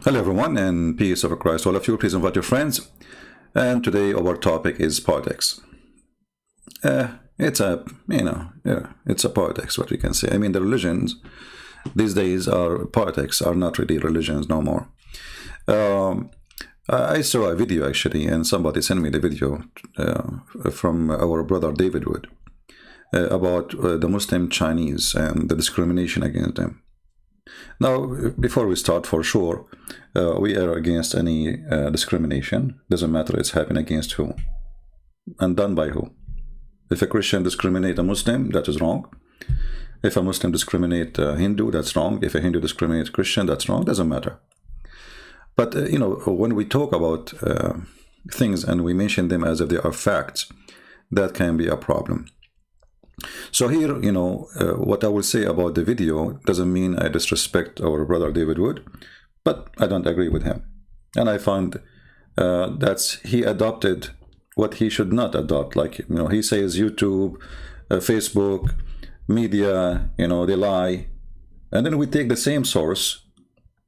Hello everyone, and peace of Christ all of you. Please invite your friends. And today our topic is politics. It's a, it's a politics, what we can say. I mean, the religions these days are politics, are not really religions no more. I saw a video actually, and somebody sent me the video from our brother David Wood about the Muslim Chinese and the discrimination against them. Now, before we start, for sure, we are against any discrimination. Doesn't matter it's happening against who and done by who. If a Christian discriminate a Muslim, that is wrong. If a Muslim discriminate a Hindu, that's wrong. If a Hindu discriminate a Christian, that's wrong. Doesn't matter. But, when we talk about things and we mention them as if they are facts, that can be a problem. So here, what I will say about the video doesn't mean I disrespect our brother David Wood, but I don't agree with him. And I find that he adopted what he should not adopt. Like, he says YouTube, Facebook, media, they lie. And then we take the same source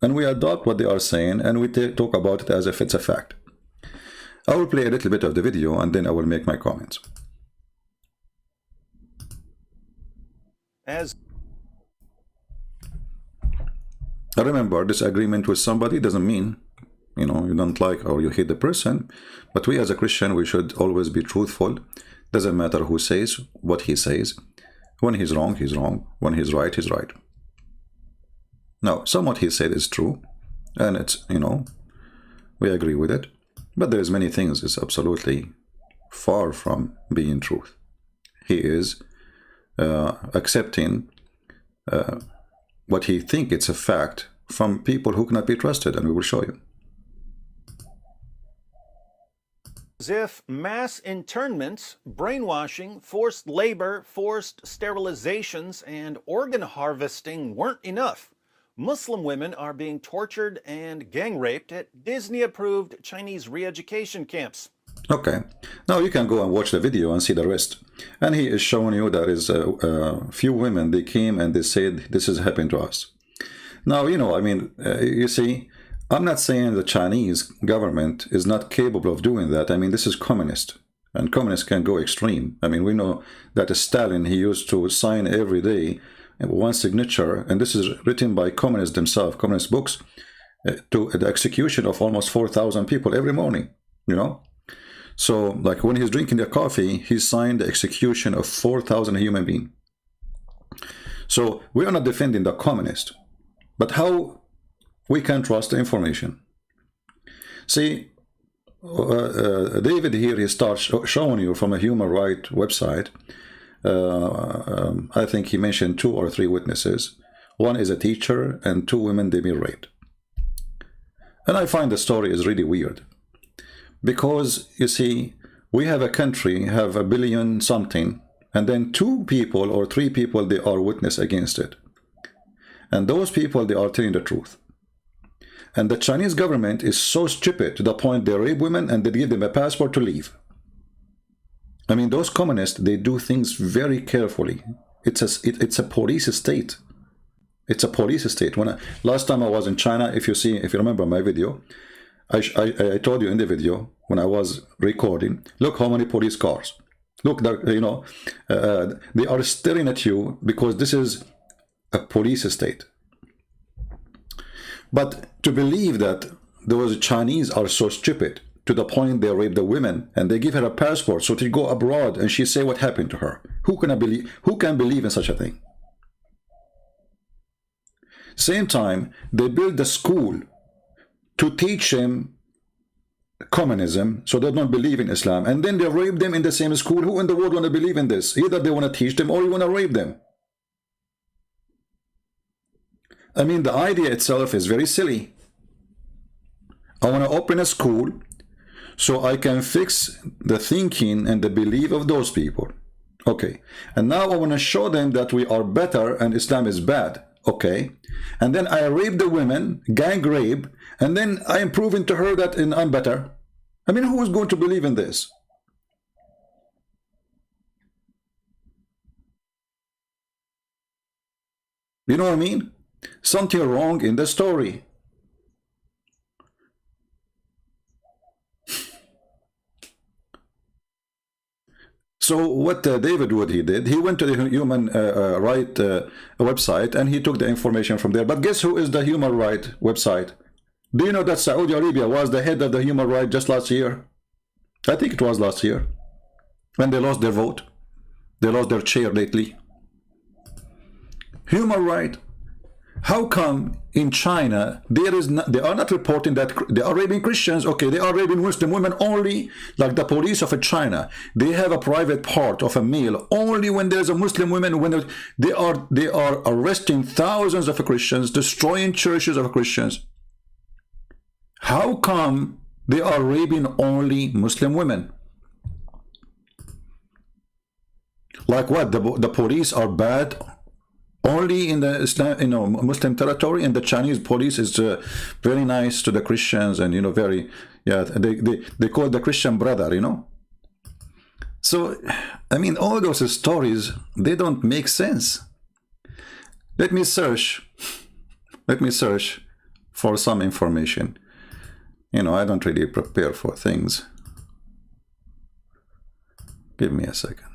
and we adopt what they are saying and we talk about it as if it's a fact. I will play a little bit of the video and then I will make my comments. I remember, disagreement with somebody doesn't mean, you don't like or you hate the person, but we as a Christian, we should always be truthful. Doesn't matter who says what he says. When he's wrong, he's wrong. When he's right, he's right. Now, some what he said is true, and it's, we agree with it, but there's many things it's absolutely far from being truth. He is accepting what he think it's a fact from people who cannot be trusted, and we will show you. As if mass internments, brainwashing, forced labor, forced sterilizations, and organ harvesting weren't enough. Muslim women are being tortured and gang raped at Disney-approved Chinese re-education camps. Okay, now you can go and watch the video and see the rest. And he is showing you there is a few women, they came and they said, this is happening to us. Now, you see, I'm not saying the Chinese government is not capable of doing that. I mean, this is communist, and communists can go extreme. I mean, we know that Stalin, he used to sign every day one signature, and this is written by communists themselves, communist books, to the execution of almost 4,000 people every morning, So, like when he's drinking the coffee, he signed the execution of 4,000 human beings. So, we are not defending the communist, but how we can trust the information. See, David here, he starts showing you from a human rights website. I think he mentioned 2 or 3 witnesses. One is a teacher and 2 women, they been raped. And I find the story is really weird. Because, you see, we have a country, have 1 billion something, and then 2 people or 3 people, they are witness against it. And those people, they are telling the truth. And the Chinese government is so stupid to the point they rape women and they give them a passport to leave. I mean, those communists, they do things very carefully. It's a police state. It's a police state. Last time I was in China, if you remember my video, I told you in the video when I was recording, look how many police cars. Look, they are staring at you because this is a police state. But to believe that those Chinese are so stupid to the point they rape the women and they give her a passport so to go abroad and she say what happened to her. Who can believe in such a thing? Same time, they build a school to teach them communism, so they don't believe in Islam, and then they rape them in the same school. Who in the world want to believe in this? Either they want to teach them or you want to rape them. I mean, the idea itself is very silly. I want to open a school so I can fix the thinking and the belief of those people. Okay, and now I want to show them that we are better and Islam is bad. Okay, and then I rape the women, gang rape, and then I am proving to her that I'm better. I mean, who is going to believe in this? You know what I mean? Something wrong in the story. So what David Wood he did, he went to the human right website and he took the information from there. But guess who is the human right website? Do you know that Saudi Arabia was the head of the human right just last year? I think it was last year. When they lost their vote. They lost their chair lately. Human right. How come in China they are not reporting that they are raping Christians? Okay, they are raping Muslim women only, like the police of China. They have a private part of a male only when there's a Muslim woman. When they are arresting thousands of Christians, destroying churches of Christians. How come they are raping only Muslim women? Like what? The police are bad only in the Islam, Muslim territory, and the Chinese police is very nice to the Christians, and very, yeah, they call the Christian brother, So, I mean, all those stories, they don't make sense. Let me search for some information. I don't really prepare for things. Give me a second.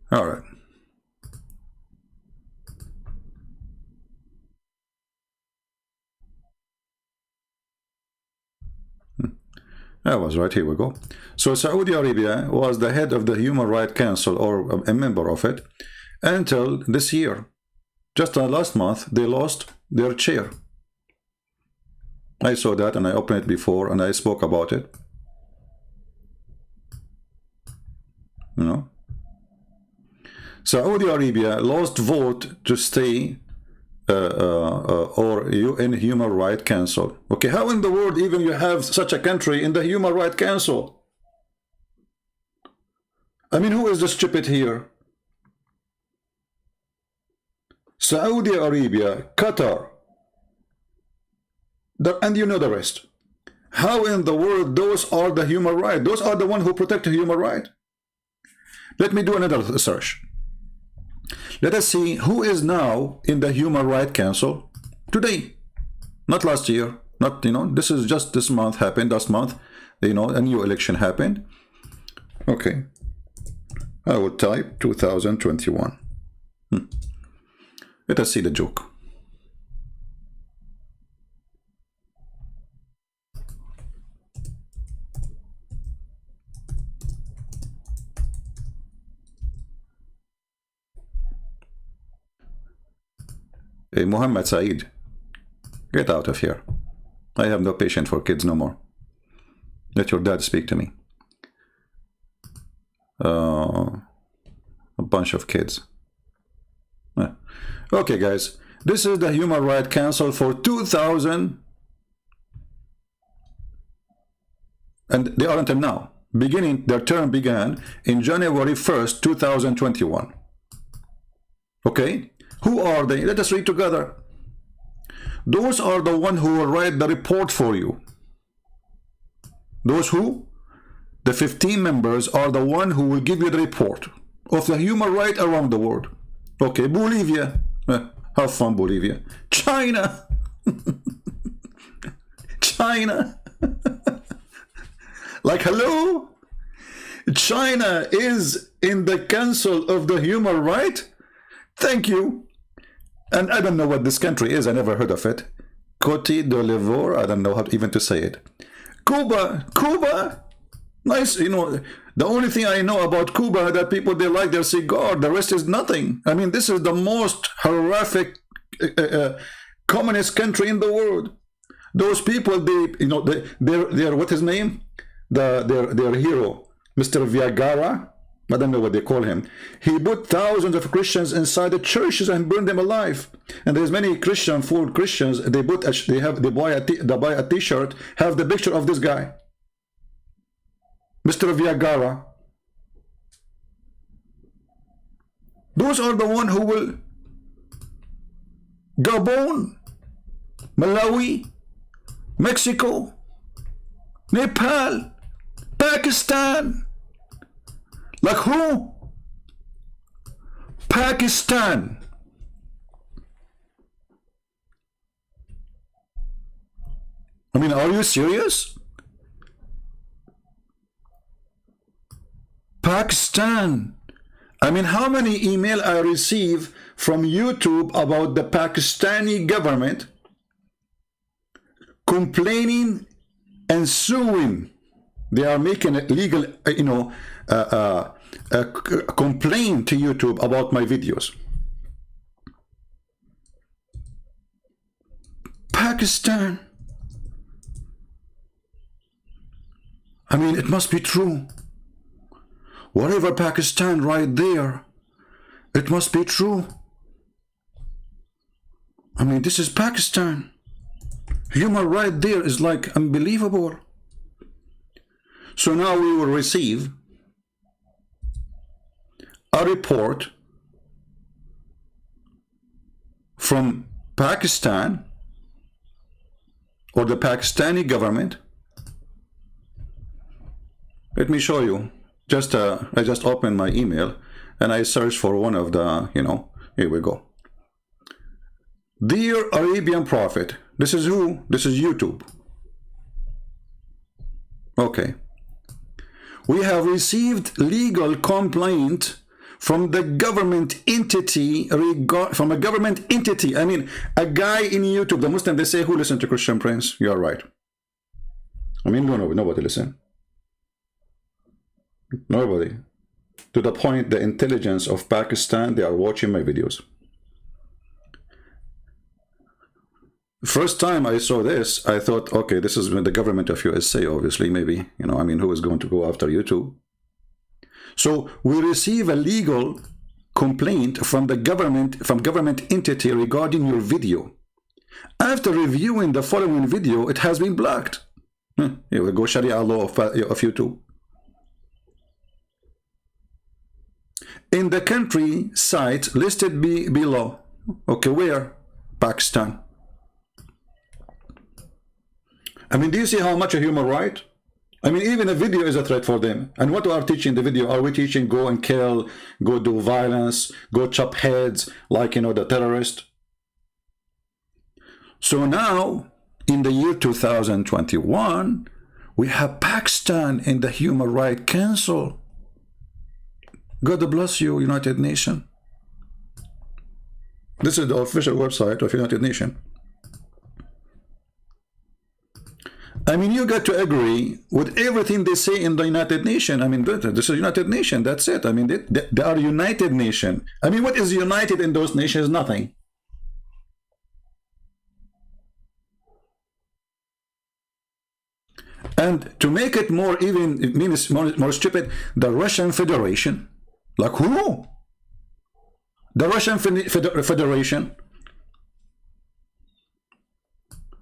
All right. That was right. Here we go. So Saudi Arabia was the head of the Human Rights Council, or a member of it, until this year. Just last month, they lost their chair. I saw that and I opened it before and I spoke about it. Saudi Arabia lost vote to stay or UN Human Rights Council. Okay, how in the world even you have such a country in the Human Rights Council? I mean, who is the stupid here? Saudi Arabia, Qatar, and you know the rest. How in the world those are the human rights? Those are the ones who protect the human right. Let me do another search. Let us see who is now in the Human Rights Council today. Not last year. Not, this is just this month happened. Last month, a new election happened. Okay. I will type 2021. Let us see the joke. Hey, Muhammad Saeed, get out of here. I have no patience for kids no more. Let your dad speak to me. A bunch of kids. Okay, guys. This is the Human Rights Council for 2000. And they are until now. Their term began in January 1st, 2021. Okay? Who are they? Let us read together. Those are the ones who will write the report for you. Those who? The 15 members are the one who will give you the report of the human right around the world. Okay, Bolivia. Have fun, Bolivia. China. China. Like, hello? China is in the Council of the Human Right? Thank you. And I don't know what this country is. I never heard of it. Cote d'Ivoire. I don't know how even to say it. Cuba. Cuba. Nice. The only thing I know about Cuba that people, they like their cigar. The rest is nothing. I mean, this is the most horrific communist country in the world. Those people, they're what his name? Their hero, Mr. Viagara. I don't know what they call him. He put thousands of Christians inside the churches and burned them alive. And there's many full Christians. They buy a T-shirt, have the picture of this guy, Mr. Viagara. Those are the one who will Gabon, Malawi, Mexico, Nepal, Pakistan. Like who? Pakistan. I mean, are you serious? Pakistan. I mean, how many email I receive from YouTube about the Pakistani government complaining and suing. They are making a legal, complaint to YouTube about my videos. Pakistan. I mean, it must be true. Whatever Pakistan right there, it must be true. I mean, this is Pakistan. Human right there is like unbelievable. So now we will receive a report from Pakistan or the Pakistani government. Let me show you. I just opened my email and I searched for one of the, here we go. Dear Arabian Prophet, this is who? This is YouTube. Okay. We have received legal complaint from the government entity, from a government entity. I mean, a guy in YouTube, the Muslim, they say, who listen to Christian Prince? You are right. I mean, nobody listen. Nobody. To the point, the intelligence of Pakistan, they are watching my videos. First time I saw this, I thought, okay, this is the government of USA, obviously, maybe, who is going to go after YouTube? So we receive a legal complaint from the government entity regarding your video. After reviewing the following video, it has been blocked. Here we go, Sharia law of YouTube. In the country site listed below. Okay, where? Pakistan. I mean, do you see how much a human right? I mean, even a video is a threat for them. And what we are teaching the video? Are we teaching go and kill, go do violence, go chop heads, like, the terrorist? So now, in the year 2021, we have Pakistan in the Human Rights Council. God bless you, United Nations. This is the official website of United Nations. I mean, you got to agree with everything they say in the United Nations. I mean, this is United Nations, that's it. I mean, they are United Nations. I mean, what is united in those nations? Nothing. And to make it more stupid, the Russian Federation. Like who? The Russian Federation.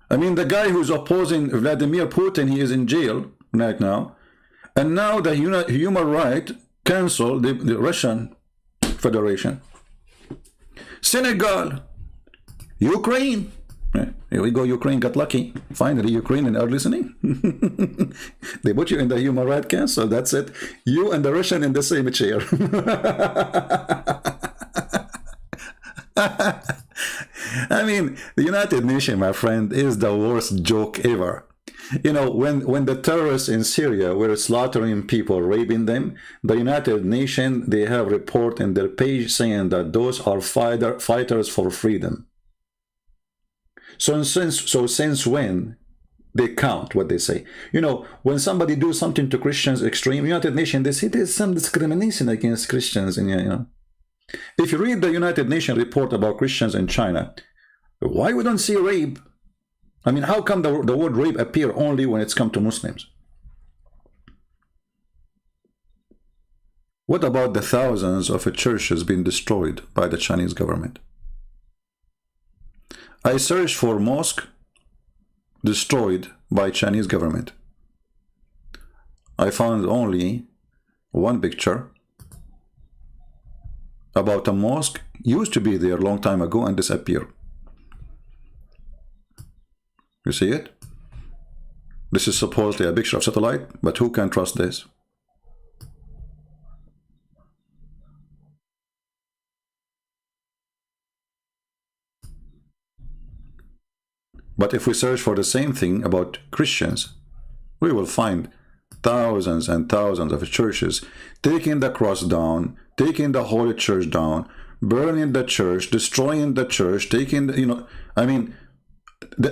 I mean, the guy who's opposing Vladimir Putin, he is in jail right now. And now the Human Rights Council, the Russian Federation. Senegal. Ukraine. Here we go, Ukraine got lucky. Finally, Ukrainians are listening. They put you in the Human Rights Council, that's it. You and the Russian in the same chair. I mean, the United Nations, my friend, is the worst joke ever. When the terrorists in Syria were slaughtering people, raping them, the United Nations, they have report in their page saying that those are fighters for freedom. So since when they count what they say? When somebody do something to Christians extreme, United Nations, they say there's some discrimination against Christians. And if you read the United Nations report about Christians in China, why we don't see rape? I mean, how come the word rape appear only when it's come to Muslims? What about the thousands of churches being destroyed by the Chinese government? I searched for mosque destroyed by Chinese government. I found only one picture about a mosque used to be there a long time ago and disappeared. You see it? This is supposedly a picture of satellite, but who can trust this? But if we search for the same thing about Christians, we will find thousands and thousands of churches taking the cross down, taking the Holy Church down, burning the church, destroying the church, taking, I mean,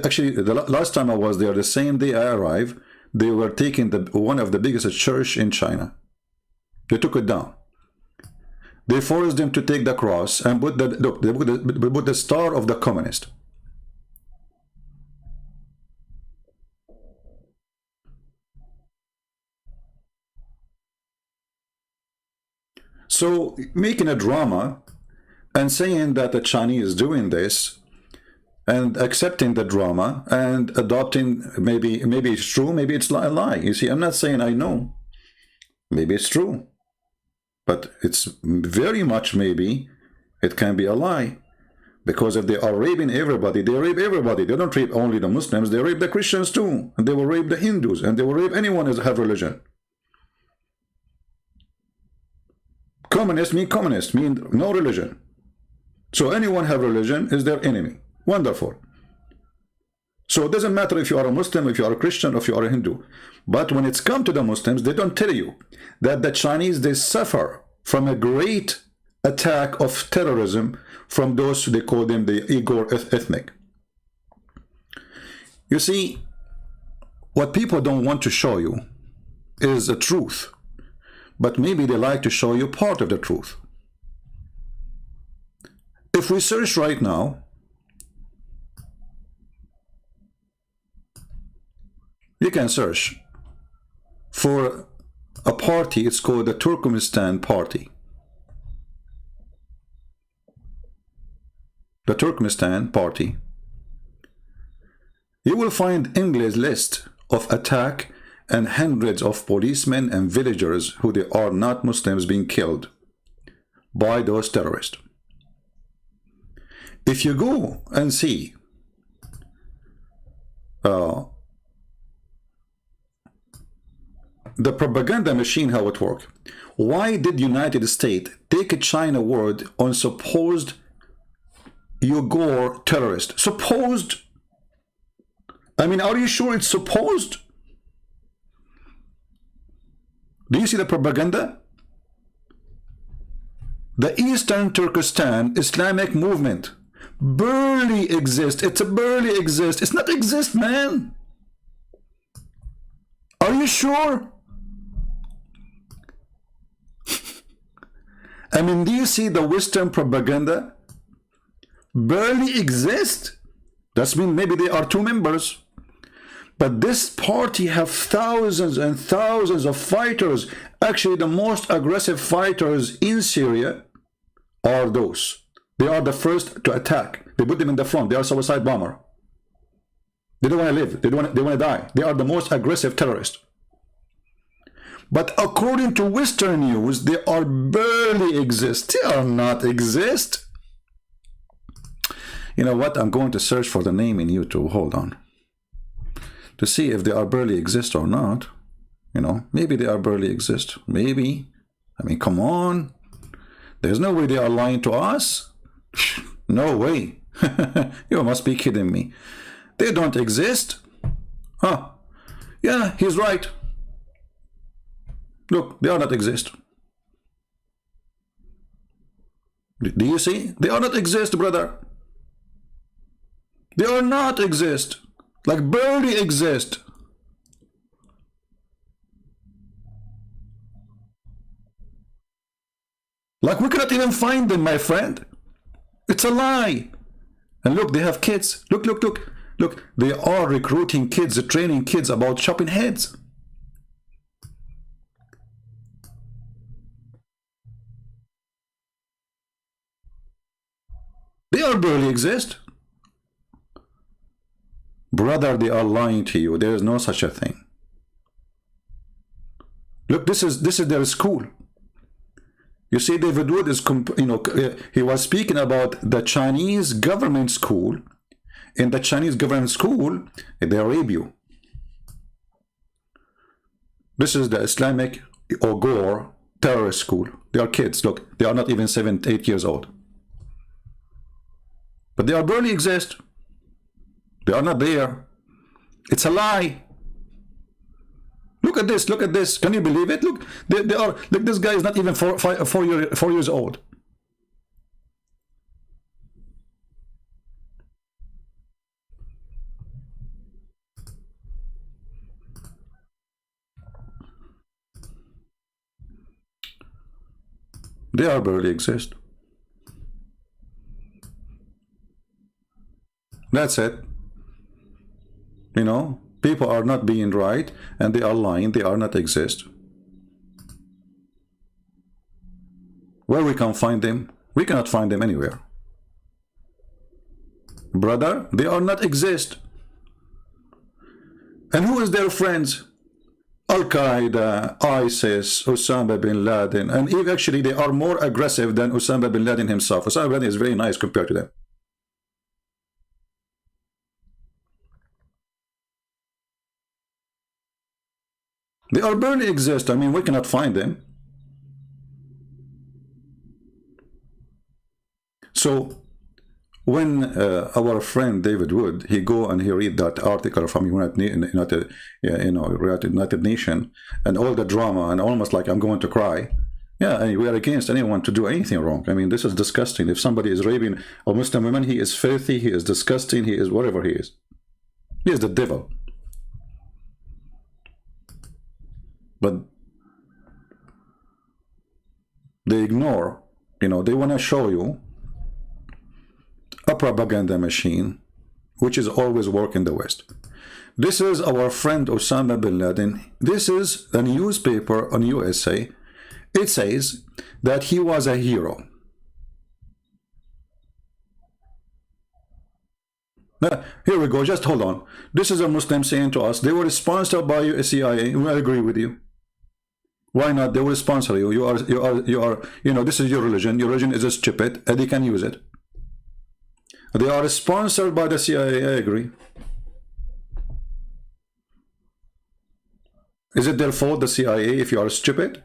actually, the last time I was there, the same day I arrived, they were taking one of the biggest church in China. They took it down. They forced them to take the cross and put they put the star of the communist. So making a drama and saying that the Chinese is doing this and accepting the drama and adopting, maybe it's true, maybe it's a lie. You see, I'm not saying I know. Maybe it's true. But it's very much maybe it can be a lie. Because if they are raping everybody, they rape everybody. They don't rape only the Muslims, they rape the Christians too. And they will rape the Hindus, and they will rape anyone who has religion. Communist mean no religion. So anyone have religion is their enemy. Wonderful. So it doesn't matter if you are a Muslim, if you are a Christian, or if you are a Hindu. But when it's come to the Muslims, they don't tell you that the Chinese, they suffer from a great attack of terrorism from those, they call them the Uyghur ethnic. You see, what people don't want to show you is the truth. But maybe they like to show you part of the truth. If we search right now, you can search for a party, it's called the Turkmenistan Party. The Turkmenistan Party. You will find English list of attack and hundreds of policemen and villagers who they are not Muslims being killed by those terrorists. If you go and see the propaganda machine, how it works, why did United States take a China word on supposed Uyghur terrorist? Supposed? I mean, are you sure it's supposed? Do you see the propaganda? The Eastern Turkestan Islamic movement barely exists. It's a barely exists. It's not exist, man. Are you sure? I mean, do you see the Western propaganda barely exist? That means maybe they are two members. But this party have thousands and thousands of fighters. Actually, the most aggressive fighters in Syria are those. They are the first to attack. They put them in the front. They are suicide bomber. They don't want to live. They want to die. They are the most aggressive terrorists. But according to Western news, they are barely exist. They are not exist. You know what? I'm going to search for the name in YouTube. Hold on. To see if they are barely exist or not. You know, maybe they are barely exist. Maybe. I mean, come on. There's no way they are lying to us. No way. You must be kidding me. They don't exist. Huh. Yeah, he's right. Look, they are not exist. Do you see? They are not exist, brother. They are not exist. Like barely exist. Like we cannot even find them, my friend. It's a lie. And look, they have kids. Look, look, look. Look, they are recruiting kids, training kids about chopping heads. They are barely exist. Brother, they are lying to you. There is no such a thing. Look, this is their school. You see, David Wood is, he was speaking about the Chinese government school. In the Chinese government school, they rape you. This is the Islamic Ogor terrorist school. They are kids. Look, they are not even 7, 8 years old. But they are barely exist. They are not there. It's a lie. Look at this. Look at this. Can you believe it? Look, they are. Look, this guy is not even 4 years old. They are barely exist. That's it. You know, people are not being right, and they are lying. They are not exist. Where we can find them? We cannot find them anywhere. Brother, they are not exist. And who is their friends? Al-Qaeda, ISIS, Osama bin Laden, and even actually they are more aggressive than Osama bin Laden himself. Osama bin Laden is very nice compared to them. They are barely exist. I mean, we cannot find them. So when our friend David Wood, he go and he read that article from United Nations and all the drama, and almost like I'm going to cry. Yeah, and we are against anyone to do anything wrong. I mean, this is disgusting. If somebody is raping a Muslim woman, he is filthy, he is disgusting, he is whatever he is. He is the devil. But they ignore, you know, they want to show you a propaganda machine, which is always work in the West. This is our friend Osama bin Laden. This is a newspaper on USA. It says that he was a hero. Now, here we go. Just hold on. This is a Muslim saying to us, they were sponsored by CIA. I agree with you. Why not? They will sponsor you. You know, this is your religion. Your religion is stupid, and they can use it. They are sponsored by the CIA, I agree. Is it their fault, the CIA, if you are stupid?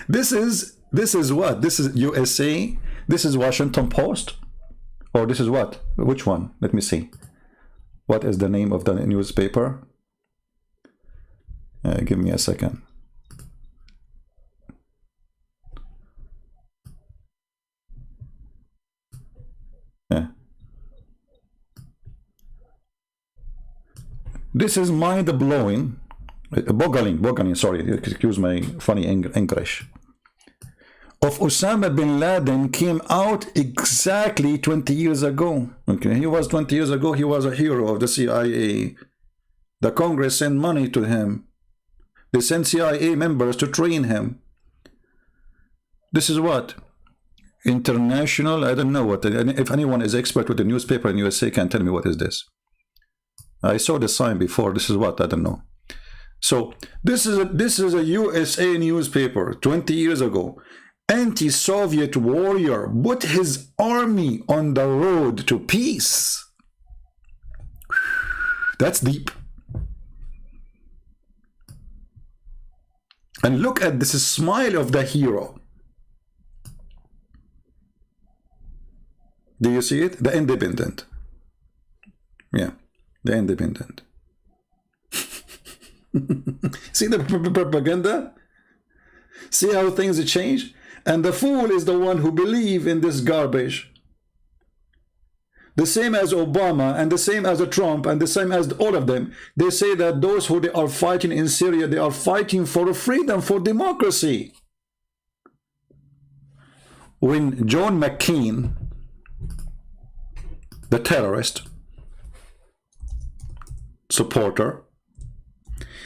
This is what? This is USA? This is Washington Post? Or this is what? Which one? Let me see. What is the name of the newspaper? Give me a second. This is mind-blowing, boggling, sorry, excuse my funny English. Of Osama bin Laden came out exactly 20 years ago. Okay, he was 20 years ago, he was a hero of the CIA. The Congress sent money to him. They sent CIA members to train him. This is what? International, I don't know what. If anyone is expert with the newspaper in USA can tell me what is this. I saw the sign before. This is what? I don't know. So this is a USA newspaper 20 years ago. Anti-Soviet warrior put his army on the road to peace. That's deep. And look at this smile of the hero. Do you see it? The Independent. Yeah. The Independent. See the propaganda? See how things change? And the fool is the one who believes in this garbage. The same as Obama and the same as Trump and the same as all of them. They say that those who they are fighting in Syria, they are fighting for freedom, for democracy. When John McCain, the terrorist supporter,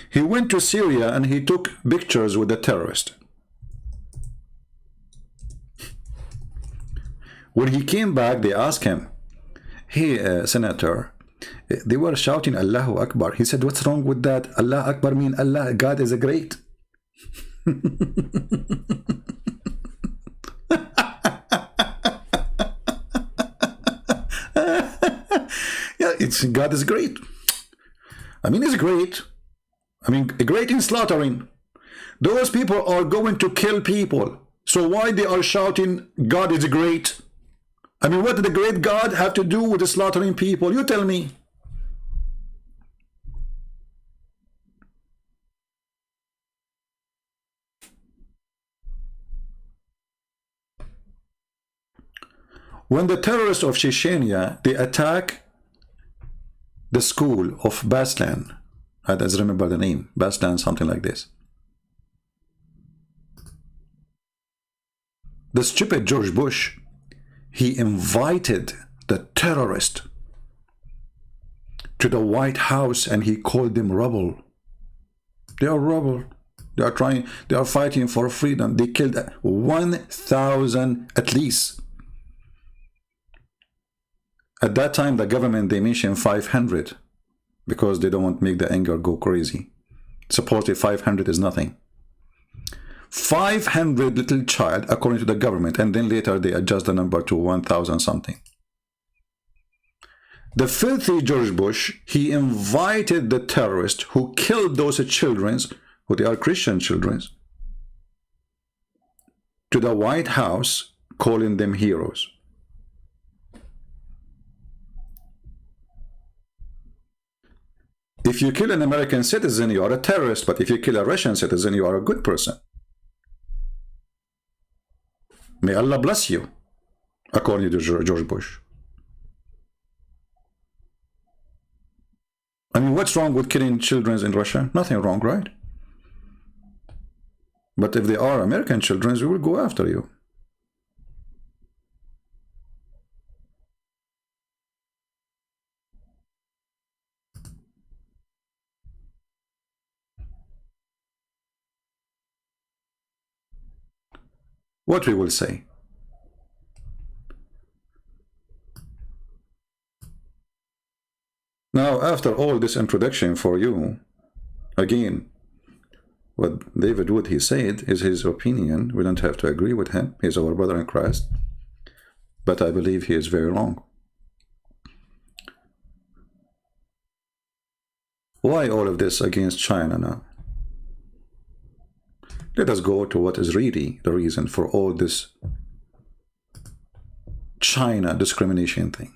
he went to Syria and he took pictures with the terrorist. When he came back, they asked him, hey, Senator, they were shouting Allahu Akbar. He said, what's wrong with that? Allah Akbar means Allah, God is a great. God is great. I mean, he's great. I mean, great in slaughtering. Those people are going to kill people. So why they are shouting, God is great? I mean, what did the great God have to do with the slaughtering people? You tell me. When the terrorists of Chechnya, they attack the school of Beslan, I don't remember the name, Beslan, something like this. The stupid George Bush, he invited the terrorist to the White House and he called them rebel. They are rebel. They are fighting for freedom. They killed 1,000 at least. At that time, the government, they mentioned 500 because they don't want to make the anger go crazy. Supposedly 500 is nothing. 500 little child, according to the government, and then later they adjust the number to 1,000 something. The filthy George Bush, he invited the terrorists who killed those children, who they are Christian children, to the White House, calling them heroes. If you kill an American citizen, you are a terrorist, but if you kill a Russian citizen, you are a good person. May Allah bless you, according to George Bush. I mean, what's wrong with killing children in Russia? Nothing wrong, right? But if they are American children, we will go after you. What we will say. Now, after all this introduction for you, again, what David Wood, he said, is his opinion. We don't have to agree with him. He's our brother in Christ. But I believe he is very wrong. Why all of this against China now? Let us go to what is really the reason for all this China discrimination thing.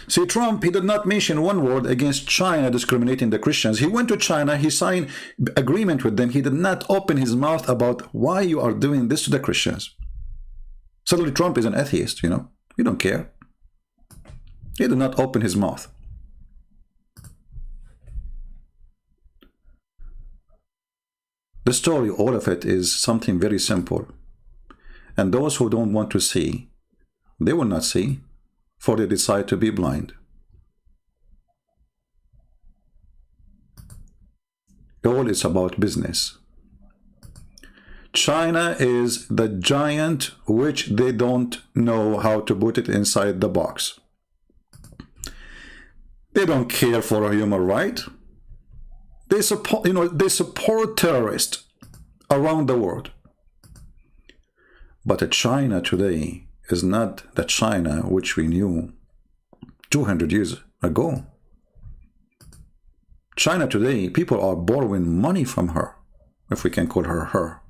See, Trump, he did not mention one word against China discriminating the Christians. He went to China, he signed agreement with them. He did not open his mouth about why you are doing this to the Christians. Suddenly Trump is an atheist, you know. You don't care. He did not open his mouth. The story, all of it, is something very simple. And those who don't want to see, they will not see, for they decide to be blind. All is about business. China is the giant which they don't know how to put it inside the box. They don't care for a human right. They support, they support terrorists around the world. But China today is not the China which we knew 200 years ago. China today, people are borrowing money from her, if we can call her her,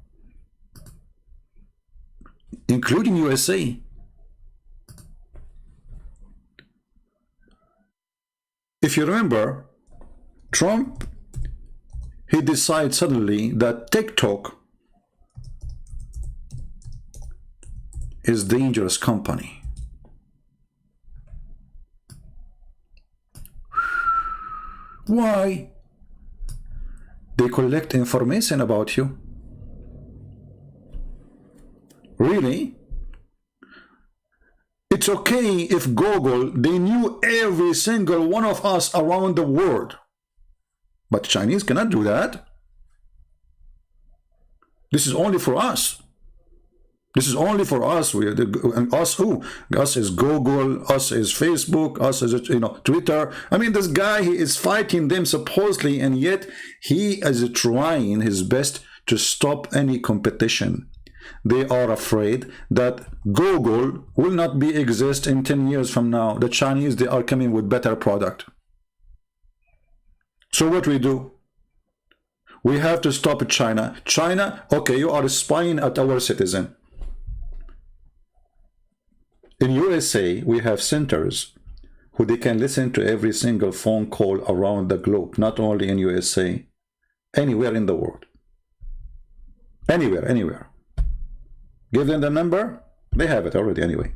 including USA. If you remember, Trump, he decided suddenly that TikTok is a dangerous company. Why? They collect information about you. Really? It's okay if Google, they knew every single one of us around the world. But Chinese cannot do that. This is only for us. This is only for us. And us who? Us is Google, us is Facebook, us is Twitter. I mean, this guy, he is fighting them supposedly, and yet he is trying his best to stop any competition. They are afraid that Google will not be exist in 10 years from now. The Chinese, they are coming with better product. So what we do? We have to stop China. China, okay, you are spying at our citizen. In USA, we have centers who they can listen to every single phone call around the globe, not only in USA, anywhere in the world. Anywhere, anywhere. Give them the number, they have it already anyway.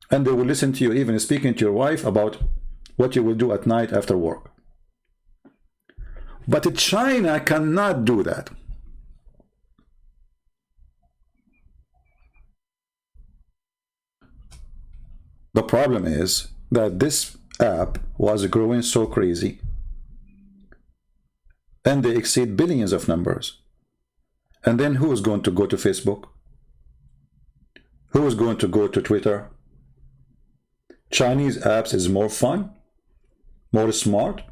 And they will listen to you, even speaking to your wife about what you will do at night after work. But China cannot do that. The problem is that this app was growing so crazy, and they exceed billions of numbers. And then who is going to go to Facebook? Who is going to go to Twitter? Chinese apps is more fun, more smart,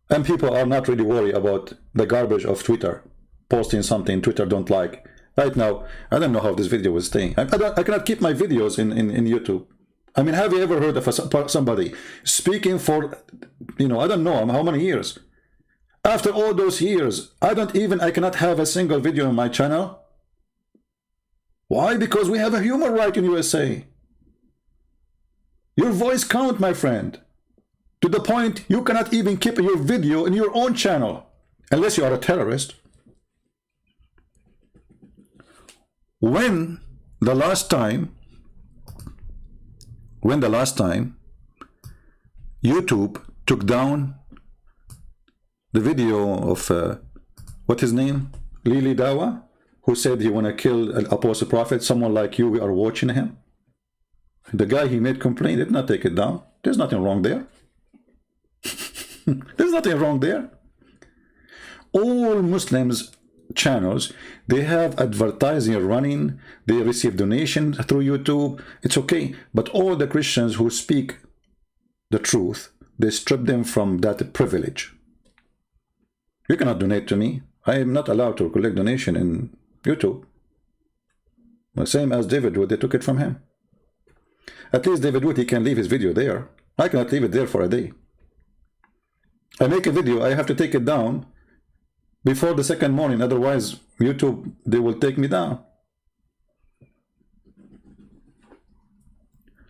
and people are not really worried about the garbage of Twitter, posting something Twitter don't like. Right now, I don't know how this video is staying. I cannot keep my videos in YouTube. I mean, have you ever heard of somebody speaking for, I don't know how many years? After all those years, I cannot have a single video on my channel. Why? Because we have a human right in USA. Your voice counts, my friend. To the point you cannot even keep your video in your own channel, unless you are a terrorist. When the last time YouTube took down the video of what his name, Lily Dawa, who said he want to kill an apostle prophet, someone like you, we are watching him. The guy he made complaint did not take it down. There's nothing wrong there. There's nothing wrong there. All Muslims channels, they have advertising running, they receive donation through YouTube, it's okay. But all the Christians who speak the truth, they strip them from that privilege. You cannot donate to me. I am not allowed to collect donation in YouTube. The same as David Wood, they took it from him. At least David Wood, he can leave his video there. I cannot leave it there for a day. I make a video, I have to take it down before the second morning, otherwise YouTube, they will take me down.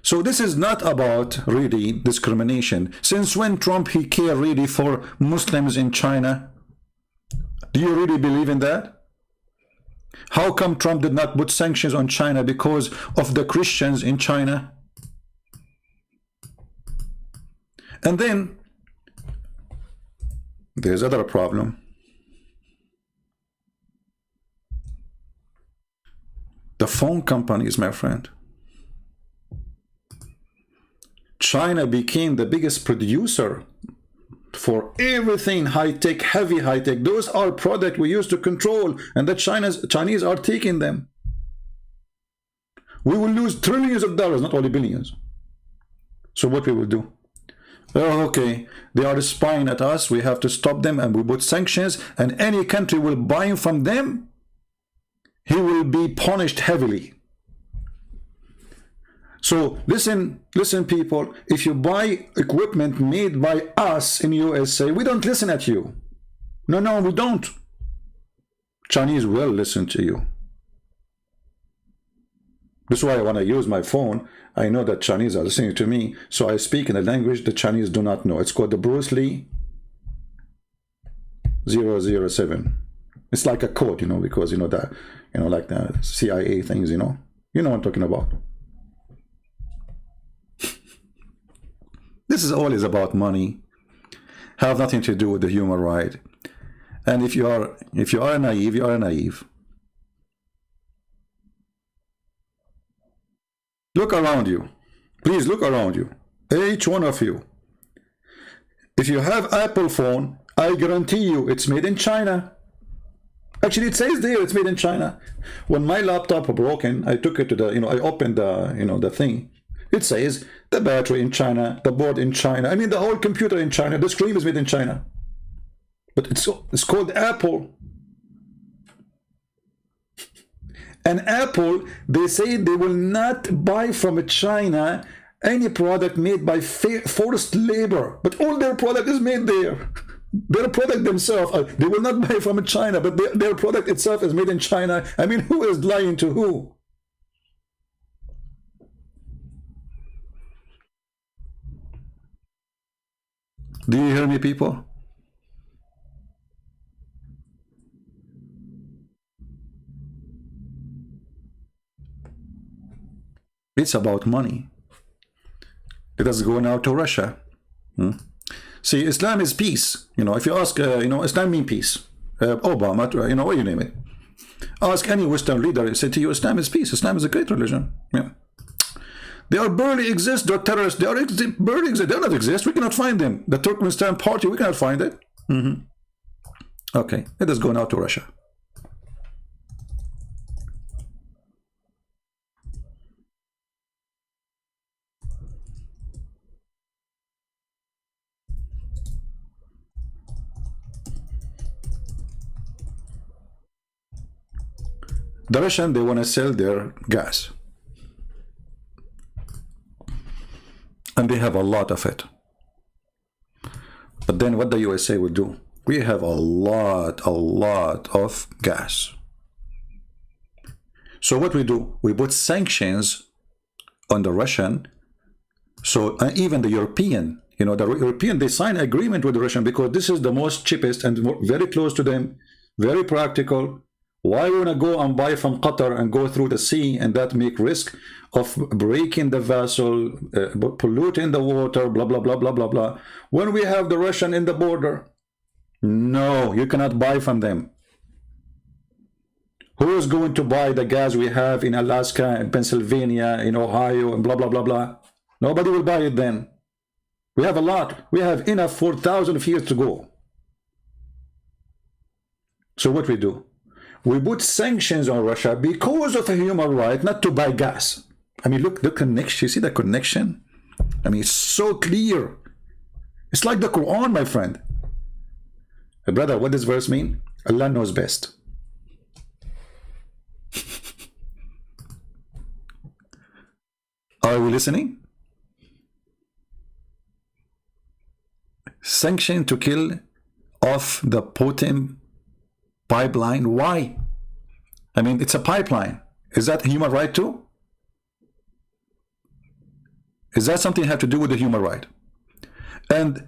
So this is not about really discrimination. Since when Trump, he care really for Muslims in China? Do you really believe in that? How come Trump did not put sanctions on China because of the Christians in China? And then there's another problem. The phone companies, my friend. China became the biggest producer for everything high-tech, heavy high-tech. Those are products we used to control, and the Chinese are taking them. We will lose trillions of dollars, not only billions. So what we will do? Oh, okay, they are spying at us, we have to stop them, and we put sanctions, and any country will buy from them, he will be punished heavily. So listen people, if you buy equipment made by us in USA, we don't listen at you. No, we don't. Chinese will listen to you. This is why I want to use my phone. I know that Chinese are listening to me, so I speak in a language the Chinese do not know. It's called the Bruce Lee 007. It's like a code, because that, like the CIA things, you know what I'm talking about. This is always about money, have nothing to do with the human right. And if you are naive, you are naive. Look around you. Please look around you. Each one of you. If you have Apple phone, I guarantee you it's made in China. Actually, it says there it's made in China. When my laptop broken, I took it to the, I opened the, the thing. It says the battery in China, the board in China. I mean, the whole computer in China. The screen is made in China. But it's called Apple. And Apple, they say they will not buy from China any product made by forced labor, but all their product is made there. Their product themselves, they will not buy from China, but their product itself is made in China. I mean, who is lying to who? Do you hear me, people? It's about money. Let us go now to Russia. See, Islam is peace. You know, if you ask, Islam means peace. Obama, what you name it. Ask any Western leader, say to you, Islam is peace. Islam is a great religion. Yeah. They are barely exist. They're terrorists. They are barely exist. They do not exist. We cannot find them. The Turkmenistan party, we cannot find it. Okay, let us go now to Russia. The Russian, they want to sell their gas. And they have a lot of it. But then what the USA will do? We have a lot of gas. So what we do? We put sanctions on the Russian. So even the European, the European, they sign agreement with the Russian because this is the most cheapest and very close to them, very practical. Why we want to go and buy from Qatar and go through the sea and that make risk of breaking the vessel, polluting the water, blah, blah, blah, blah, blah, blah. When we have the Russian in the border, no, you cannot buy from them. Who is going to buy the gas we have in Alaska, in Pennsylvania, in Ohio, and blah, blah, blah, blah? Nobody will buy it then. We have a lot. We have enough for thousands of years to go. So what we do? We put sanctions on Russia because of a human right not to buy gas. I mean, look, the connection. You see the connection? I mean, it's so clear. It's like the Quran, my friend. Brother, what does verse mean? Allah knows best. Are we listening? Sanction to kill off the Putin pipeline. Why? I mean, it's a pipeline. Is that human right too? Is that something have to do with the human right? And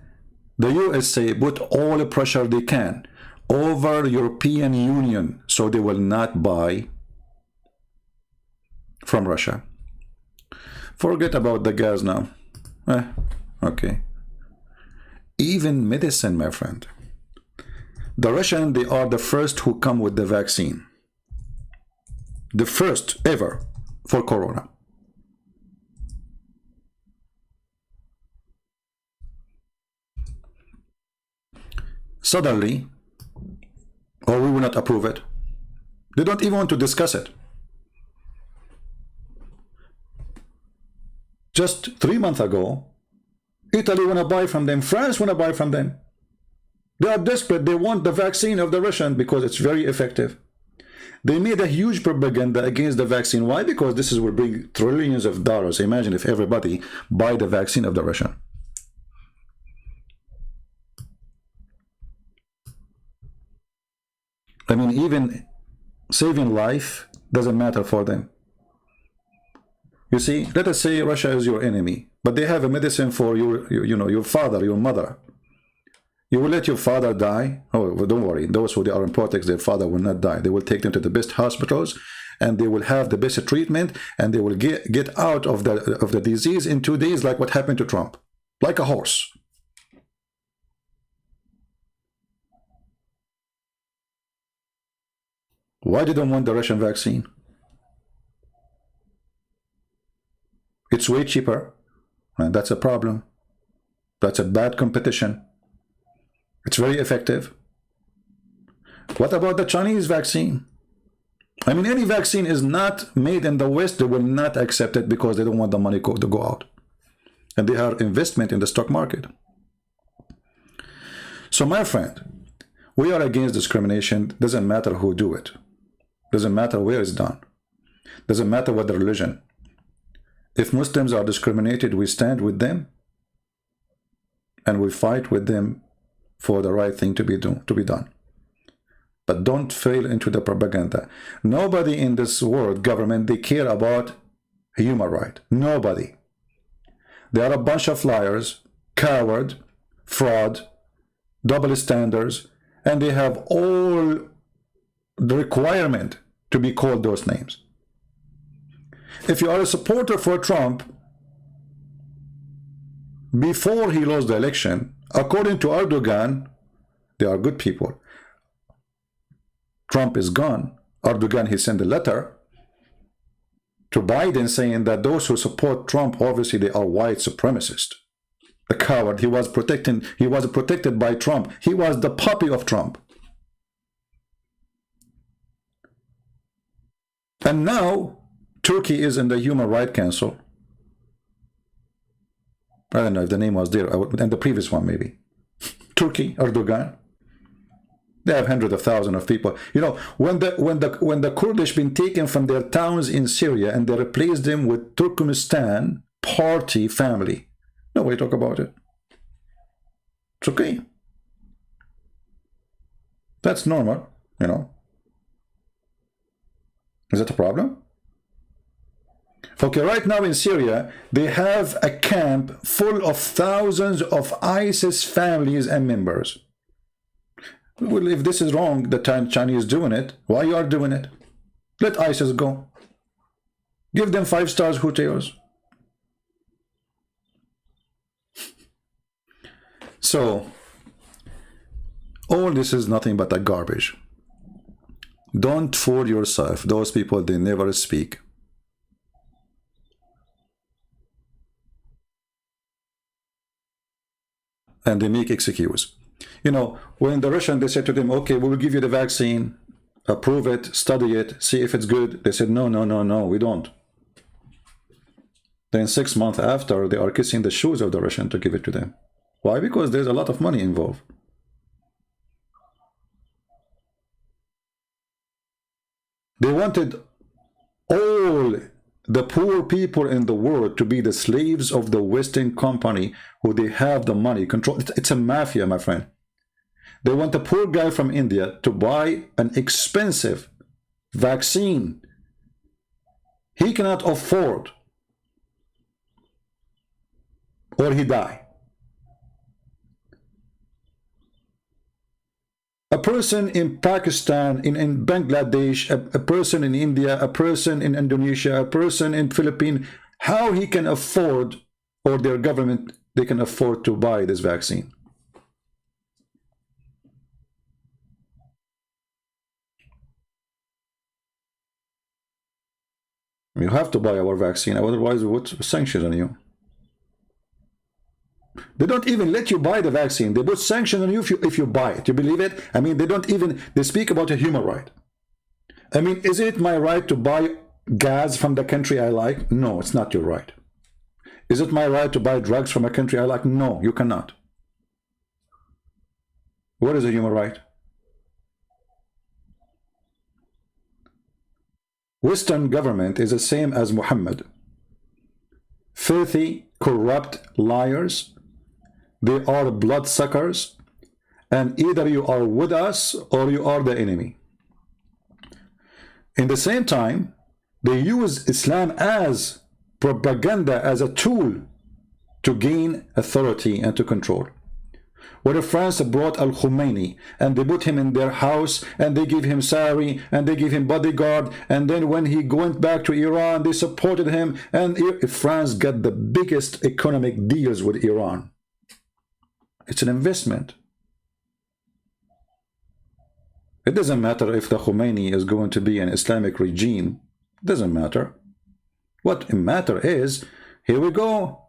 the USA put all the pressure they can over the European Union so they will not buy from Russia. Forget about the gas now. Okay. Even medicine, my friend. The Russian, they are the first who come with the vaccine. The first ever for corona. Suddenly, or we will not approve it. They don't even want to discuss it. Just 3 months ago, Italy want to buy from them. France want to buy from them. They are desperate. They want the vaccine of the Russian because it's very effective. They made a huge propaganda against the vaccine. Why? Because this will bring trillions of dollars. Imagine if everybody buy the vaccine of the Russian. I mean, even saving life doesn't matter for them. You see, let us say Russia is your enemy, but they have a medicine for your father, your mother. You will let your father die? Oh, well, don't worry. Those who are in politics, their father will not die. They will take them to the best hospitals, and they will have the best treatment, and they will get out of the disease in 2 days, like what happened to Trump, like a horse. Why did they want the Russian vaccine? It's way cheaper, and that's a problem. That's a bad competition. It's very effective. What about the Chinese vaccine? I mean, any vaccine is not made in the West, they will not accept it because they don't want the money to go out. And they are investment in the stock market. So my friend, we are against discrimination. Doesn't matter who do it. Doesn't matter where it's done. Doesn't matter what the religion. If Muslims are discriminated, we stand with them and we fight with them for the right thing to be done. But don't fail into the propaganda. Nobody in this world government, they care about human right. Nobody. They are a bunch of liars, coward, fraud, double standards, and they have all the requirement to be called those names. If you are a supporter for Trump, before he lost the election, according to Erdogan, they are good people. Trump is gone. Erdogan, he sent a letter to Biden saying that those who support Trump, obviously they are white supremacists. A coward. He was protected by Trump. He was the puppy of Trump. And now Turkey is in the Human Rights Council. I don't know if the name was there, and the previous one maybe. Turkey, Erdogan. They have hundreds of thousands of people. You know, when the Kurdish been taken from their towns in Syria and they replaced them with Turkmenistan party family, nobody talk about it. It's okay. That's normal, you know. Is that a problem? Okay, right now in Syria, they have a camp full of thousands of ISIS families and members. Well, if this is wrong, the Chinese doing it, why you are doing it? Let ISIS go. Give them 5 stars, who cares? So, all this is nothing but a garbage. Don't fool yourself. Those people, they never speak. And they make excuse. You know, when the Russians, they said to them, okay, we will give you the vaccine, approve it, study it, see if it's good. They said, no, no, no, no, we don't. Then 6 months after, they are kissing the shoes of the Russian to give it to them. Why? Because there's a lot of money involved. They wanted all the poor people in the world to be the slaves of the Western company who they have the money control. It's a mafia, my friend. They want the poor guy from India to buy an expensive vaccine he cannot afford, or he die. A person in Pakistan, in Bangladesh, a person in India, a person in Indonesia, a person in Philippines, how he can afford, or their government, they can afford to buy this vaccine. You have to buy our vaccine, otherwise we would sanction on you. They don't even let you buy the vaccine. They put sanction on you if you buy it. You believe it? I mean, they don't even, they speak about a human right. I mean, is it my right to buy gas from the country I like? No, it's not your right. Is it my right to buy drugs from a country I like? No, you cannot. What is a human right? Western government is the same as Muhammad. Filthy, corrupt liars. They are bloodsuckers, and either you are with us or you are the enemy. In the same time, they use Islam as propaganda, as a tool to gain authority and to control. When France brought Al-Khomeini and they put him in their house and they gave him salary and they gave him bodyguard, and then when he went back to Iran, they supported him, and France got the biggest economic deals with Iran. It's an investment. It doesn't matter if the Khomeini is going to be an Islamic regime. It doesn't matter. What matters is, here we go.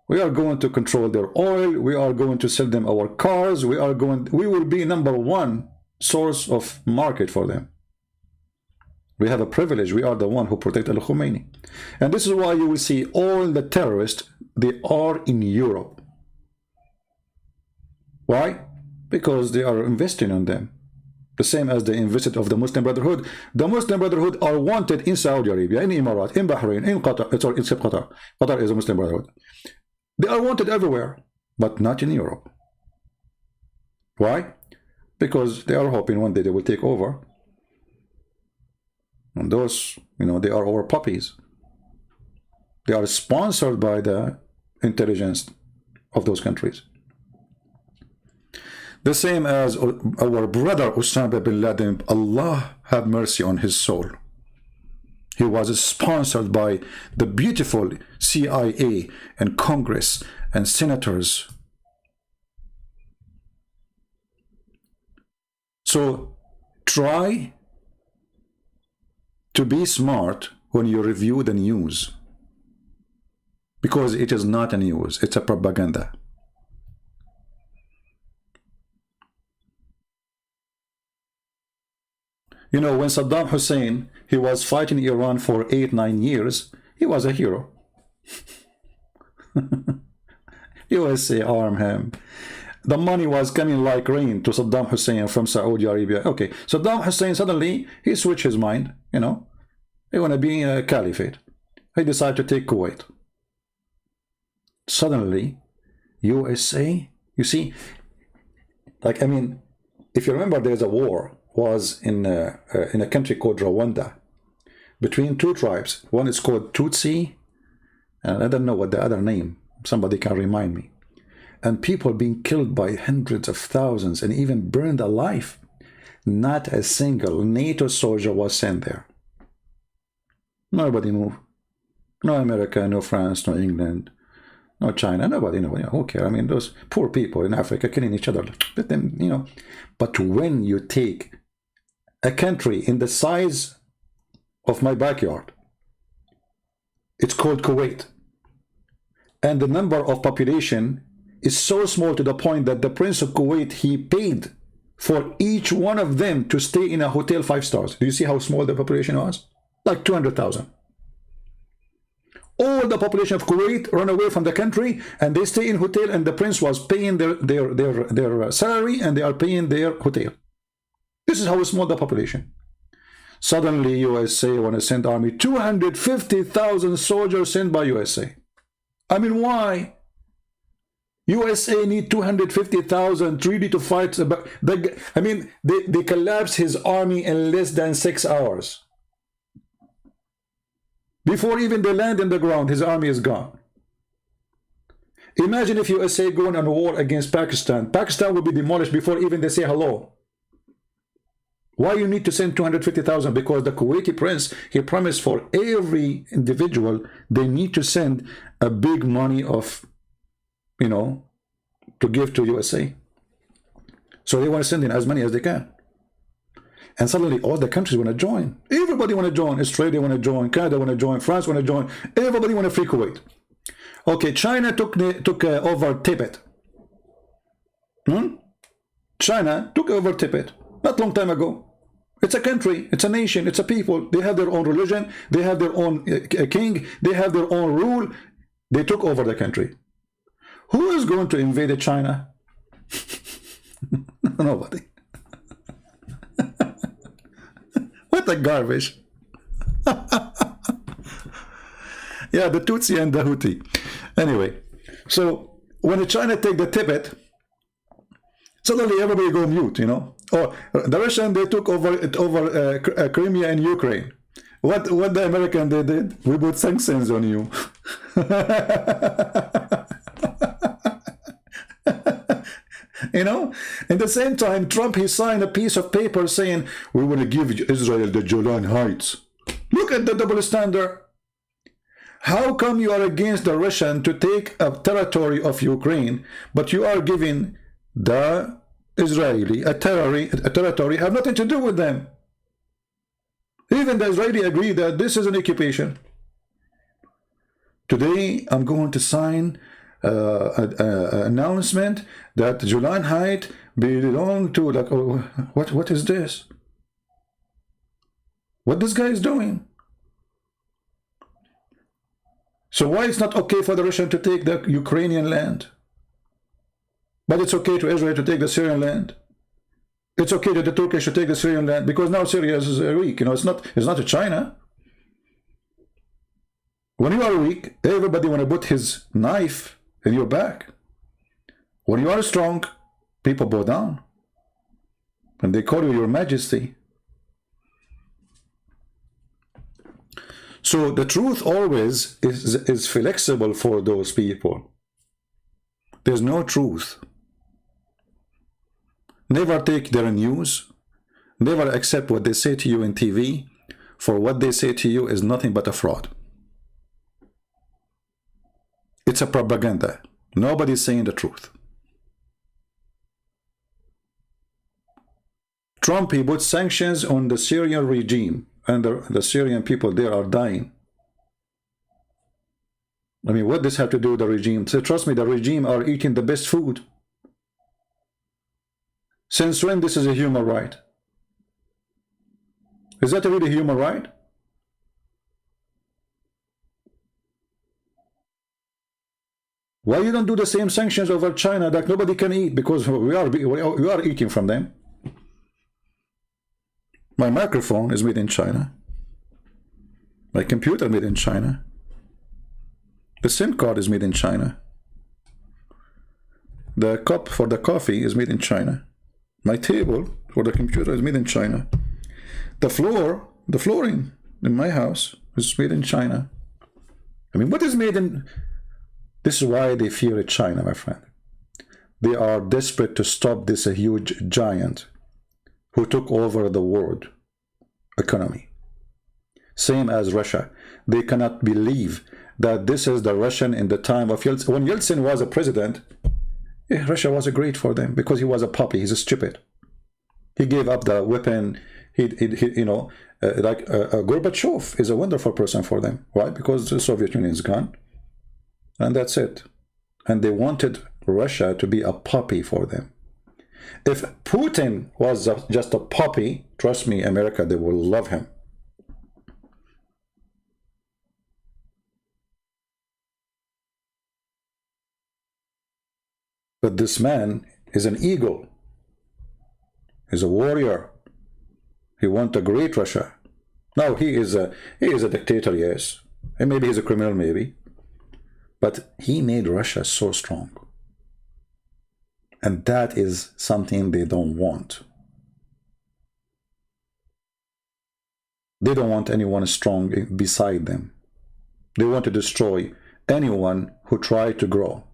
We are going to control their oil. We are going to sell them our cars. We will be #1 source of market for them. We have a privilege. We are the one who protect Al-Khomeini. And this is why you will see all the terrorists, they are in Europe. Why? Because they are investing on them. The same as the visit of the Muslim Brotherhood. The Muslim Brotherhood are wanted in Saudi Arabia, in Emirates, in Bahrain, in Qatar. Sorry, except Qatar. Qatar is a Muslim Brotherhood. They are wanted everywhere, but not in Europe. Why? Because they are hoping one day they will take over. And those, you know, they are our puppies. They are sponsored by the intelligence of those countries. The same as our brother Osama bin Laden, Allah have mercy on his soul. He was sponsored by the beautiful CIA and Congress and senators. So try to be smart when you review the news, because it is not a news, it's a propaganda. You know, when Saddam Hussein, he was fighting Iran for 8-9 years, he was a hero. USA armed him. The money was coming like rain to Saddam Hussein from Saudi Arabia. Okay, Saddam Hussein suddenly, he switched his mind, you know. He want to be a caliphate. He decided to take Kuwait. Suddenly, USA, you see, like, I mean, if you remember, there's a war was in a country called Rwanda between two tribes. One is called Tutsi, and I don't know what the other name. Somebody can remind me. And people being killed by hundreds of thousands and even burned alive. Not a single NATO soldier was sent there. Nobody moved. No America, no France, no England, no China, nobody, no, you know, who cares? I mean, those poor people in Africa killing each other. But then, you know, but when you take a country in the size of my backyard, it's called Kuwait, and the number of population is so small to the point that the Prince of Kuwait, he paid for each one of them to stay in a hotel 5 stars. Do you see how small the population was? Like 200,000. All the population of Kuwait run away from the country and they stay in hotel, and the prince was paying their salary, and they are paying their hotel. This is how small the population. Suddenly USA want to send army, 250,000 soldiers sent by USA. I mean, why? USA need 250,000 really to fight. I mean, they collapsed his army in less than 6 hours. Before even they land in the ground, his army is gone. Imagine if USA going on a war against Pakistan. Pakistan will be demolished before even they say hello. Why you need to send 250,000? Because the Kuwaiti prince, he promised for every individual, they need to send a big money of, you know, to give to USA. So they want to send in as many as they can. And suddenly all the countries want to join. Everybody want to join. Australia want to join. Canada want to join. France want to join. Everybody want to free Kuwait. Okay, China took over Tibet. China took over Tibet not long time ago. It's a country. It's a nation. It's a people. They have their own religion. They have their own king. They have their own rule. They took over the country. Who is going to invade China? Nobody. What a garbage. Yeah, the Tutsi and the Houthi. Anyway, so when China take the Tibet, suddenly everybody go mute, you know. Oh, the Russian, they took over Crimea and Ukraine. What the American they did? We put sanctions on you. You know, at the same time, Trump, he signed a piece of paper saying, we will give Israel the Golan Heights. Look at the double standard. How come you are against the Russian to take a territory of Ukraine, but you are giving the Israeli a territory have nothing to do with them? Even the Israeli agree that this is an occupation. Today, I'm going to sign an announcement that Golan Heights belong to, like, oh, what is this? What this guy is doing? So why it's not okay for the Russian to take the Ukrainian land, but it's okay to Israel to take the Syrian land? It's okay that the Turkish should take the Syrian land because now Syria is weak. You know, it's not a China. When you are weak, everybody want to put his knife in your back. When you are strong, people bow down. And they call you your majesty. So the truth always is flexible for those people. There's no truth. Never take their news. Never accept what they say to you in TV, for what they say to you is nothing but a fraud. It's a propaganda. Nobody's saying the truth. Trump, he put sanctions on the Syrian regime, and the Syrian people there are dying. I mean, what does this have to do with the regime? So trust me, the regime are eating the best food. Since when this is a human right? Is that really a human right? Why you don't do the same sanctions over China that nobody can eat because we are eating from them? My microphone is made in China. My computer made in China. The SIM card is made in China. The cup for the coffee is made in China. My table for the computer is made in China. The flooring in my house is made in China. I mean, what is made in... This is why they fear China, my friend. They are desperate to stop this huge giant who took over the world economy. Same as Russia. They cannot believe that this is the Russian in the time of Yeltsin. When Yeltsin was a president, yeah, Russia was great for them because he was a puppy. He's a stupid. He gave up the weapon. You know, Gorbachev is a wonderful person for them. Why? Because the Soviet Union is gone. And that's it. And they wanted Russia to be a puppy for them. If Putin was just a puppy, trust me, America, they will love him. But this man is an eagle. He's a warrior. He wants a great Russia. Now he is a dictator, yes. And maybe he's a criminal, maybe. But he made Russia so strong. And that is something they don't want. They don't want anyone strong beside them. They want to destroy anyone who tried to grow.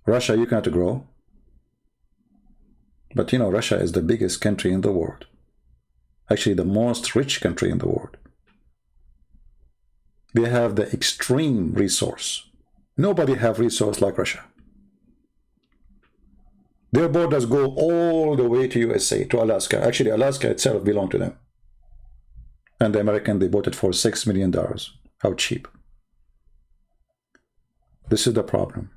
Russia, you cannot grow. But you know, Russia is the biggest country in the world. Actually, the most rich country in the world. They have the extreme resource. Nobody have resource like Russia. Their borders go all the way to USA, to Alaska. Actually, Alaska itself belonged to them. And the American, they bought it for $6 million. How cheap. This is the problem.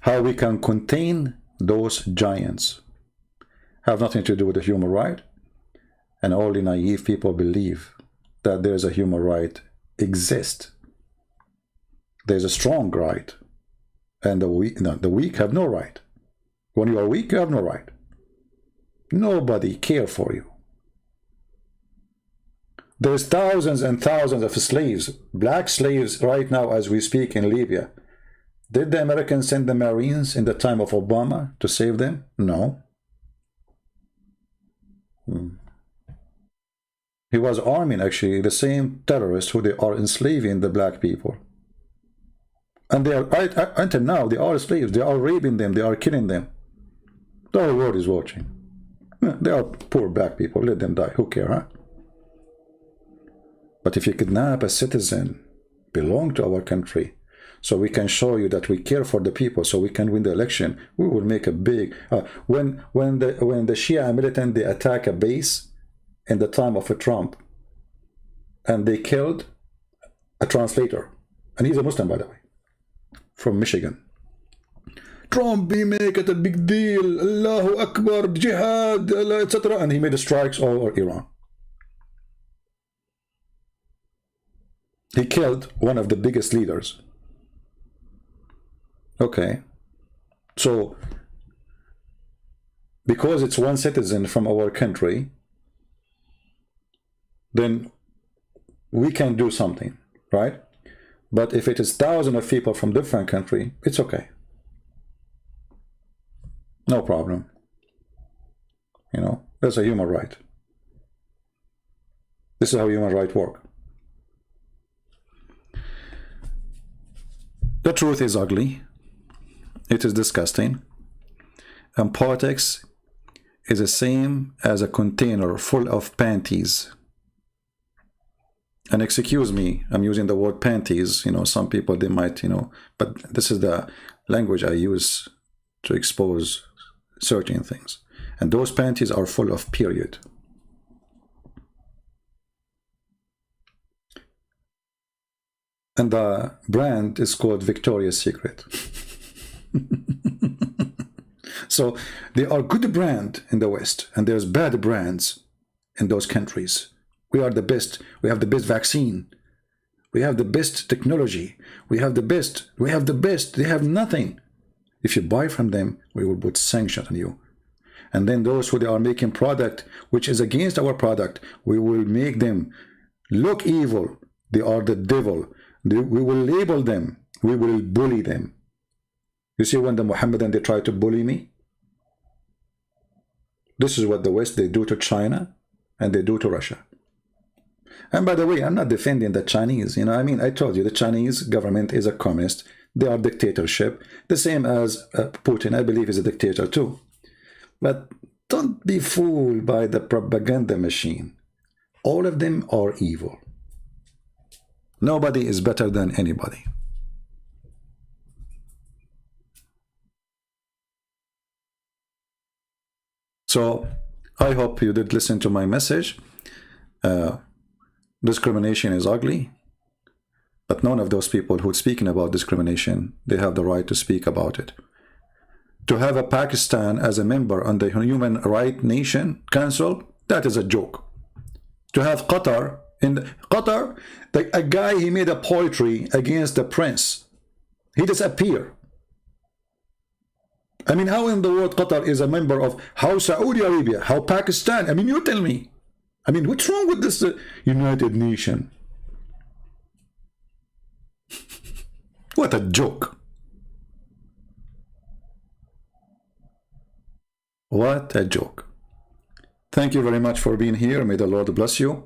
How we can contain those giants have nothing to do with the human right. And only naive people believe that there's a human right exist. There's a strong right. And the weak have no right. When you are weak, you have no right. Nobody cares for you. There's thousands and thousands of slaves, black slaves right now as we speak in Libya. Did the Americans send the Marines in the time of Obama to save them? No. He was arming actually the same terrorists who they are enslaving the black people. And they are, until now, they are slaves. They are raping them. They are killing them. The whole world is watching. They are poor black people. Let them die. Who cares, huh? But if you kidnap a citizen, belong to our country, so we can show you that we care for the people, so we can win the election, we will make a big... when the Shia militant, they attack a base in the time of a Trump, and they killed a translator, and he's a Muslim, by the way, from Michigan. Trump, he make it a big deal, Allahu Akbar, jihad, etc. And he made strikes all over Iran. He killed one of the biggest leaders. Okay. So, because it's one citizen from our country, then we can do something, right? But if it is thousands of people from different country, it's okay. No problem. You know, that's a human right. This is how human rights work. The truth is ugly. It is disgusting. And politics is the same as a container full of panties. And excuse me, I'm using the word panties. You know, some people, they might, you know, but this is the language I use to expose certain things. And those panties are full of period. And the brand is called Victoria's Secret. So there are good brands in the West, and there's bad brands in those countries. We are the best. We have the best vaccine. We have the best technology. We have the best. We have the best. They have nothing. If you buy from them, we will put sanctions on you. And then those who they are making product which is against our product, we will make them look evil. They are the devil. We will label them. We will bully them. You see, when the Mohammedan, they try to bully me, this is what the West, they do to China and they do to Russia. And by the way, I'm not defending the Chinese. You know, I mean, I told you the Chinese government is a communist. They are dictatorship. The same as Putin, I believe, is a dictator too. But don't be fooled by the propaganda machine. All of them are evil. Nobody is better than anybody. So I hope you did listen to my message. Discrimination is ugly, but none of those people who are speaking about discrimination, they have the right to speak about it. To have a Pakistan as a member on the Human Rights Nation Council, that is a joke. To have Qatar, a guy, he made a poetry against the prince. He disappeared. I mean, how in the world Qatar is a member of how Saudi Arabia, how Pakistan? I mean, you tell me. I mean, what's wrong with this United Nation? What a joke. What a joke. Thank you very much for being here. May the Lord bless you.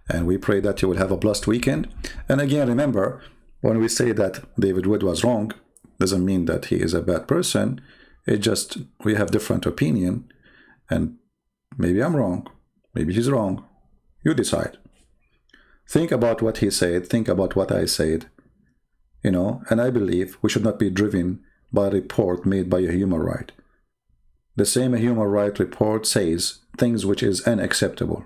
And we pray that you will have a blessed weekend. And again, remember, when we say that David Wood was wrong, doesn't mean that he is a bad person. It just, we have different opinion. And maybe I'm wrong. Maybe he's wrong. You decide. Think about what he said. Think about what I said. You know, and I believe we should not be driven by a report made by a human right. The same human rights report says things which is unacceptable.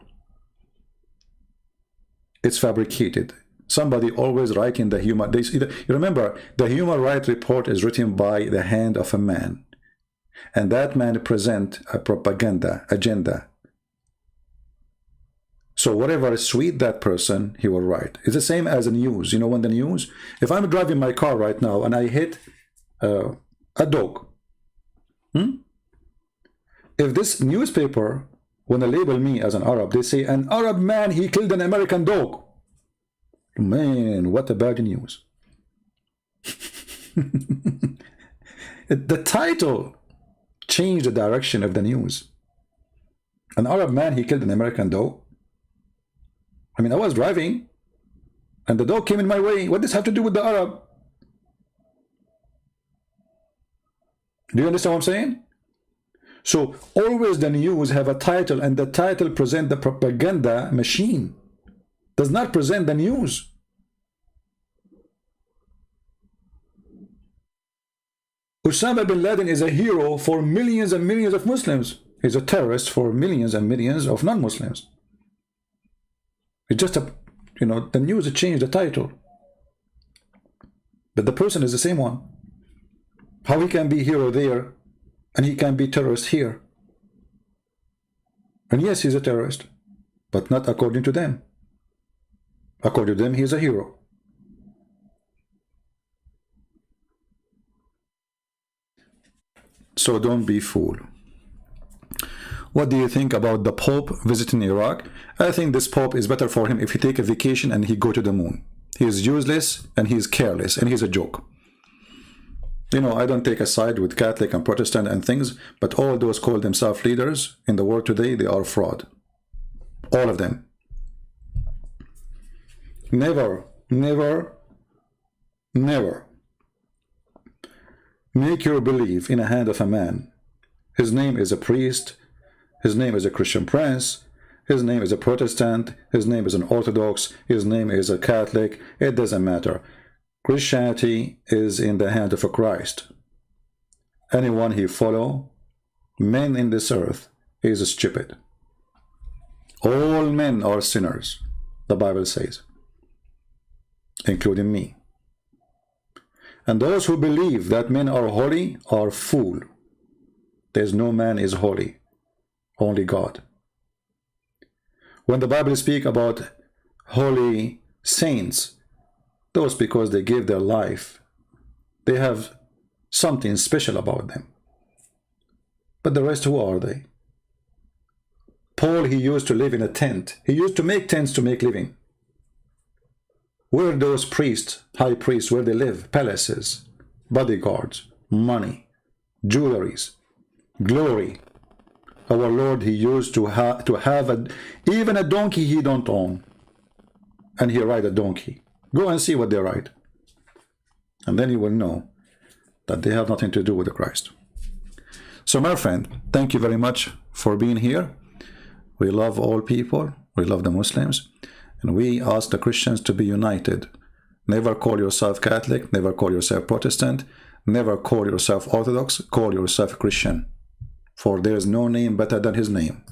It's fabricated. Somebody always writing the human... You remember, the human rights report is written by the hand of a man. And that man present a propaganda agenda. So whatever is sweet that person, he will write. It's the same as the news. You know, when the news... If I'm driving my car right now and I hit a dog... If this newspaper, when they label me as an Arab, they say, an Arab man, he killed an American dog. Man, what a bad news. The title changed the direction of the news. An Arab man, he killed an American dog. I mean, I was driving, and the dog came in my way. What does this have to do with the Arab? Do you understand what I'm saying? So always the news have a title, and the title present the propaganda machine. Does not present the news. Osama bin Laden is a hero for millions and millions of Muslims. He's a terrorist for millions and millions of non-Muslims. It's just a, you know, the news changed the title. But the person is the same one. How he can be hero there and he can be terrorist here? And yes, he's a terrorist, but not according to them. According to them, he's a hero. So don't be fooled. What do you think about the Pope visiting Iraq? I think this Pope is better for him if he take a vacation and he go to the moon. He is useless and he is careless and he's a joke. You know, I don't take a side with Catholic and Protestant and things, but all those call themselves leaders in the world today, they are fraud. All of them. Never, never, never make your belief in the hand of a man. His name is a priest, his name is a Christian prince, his name is a Protestant, his name is an Orthodox, his name is a Catholic, it doesn't matter. Christianity is in the hand of a Christ. Anyone he follow, men in this earth, is stupid. All men are sinners, the Bible says, including me. And those who believe that men are holy are fool. There's no man is holy, only God. When the Bible speaks about holy saints, those because they gave their life, they have something special about them. But the rest, who are they? Paul, he used to live in a tent. He used to make tents to make living. Where are those priests, high priests, where they live? Palaces, bodyguards, money, jewelries, glory. Our Lord, he used to have even a donkey he don't own. And he ride a donkey. Go and see what they ride. And then you will know that they have nothing to do with the Christ. So my friend, thank you very much for being here. We love all people. We love the Muslims. And we ask the Christians to be united. Never call yourself Catholic. Never call yourself Protestant. Never call yourself Orthodox. Call yourself Christian. For there is no name better than his name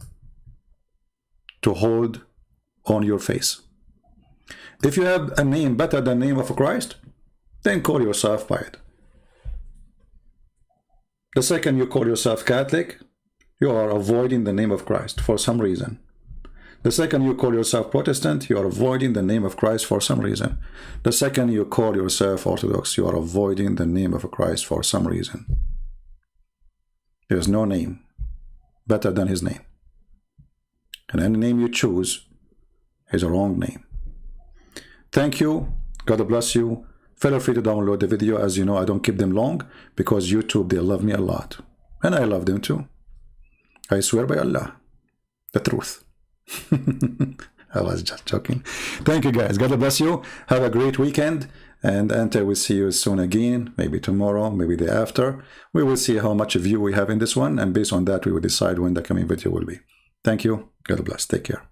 to hold on your face. If you have a name better than the name of Christ, then call yourself by it. The second you call yourself Catholic, you are avoiding the name of Christ for some reason. The second you call yourself Protestant, you are avoiding the name of Christ for some reason. The second you call yourself Orthodox, you are avoiding the name of Christ for some reason. There is no name better than his name. And any name you choose is a wrong name. Thank you. God bless you. Feel free to download the video. As you know, I don't keep them long because YouTube, they love me a lot. And I love them too. I swear by Allah, the truth. I was just joking. Thank you guys. God bless you. Have a great weekend. And until we see you soon again, maybe tomorrow, maybe the after, we will see how much view we have in this one. And based on that, we will decide when the coming video will be. Thank you. God bless. Take care.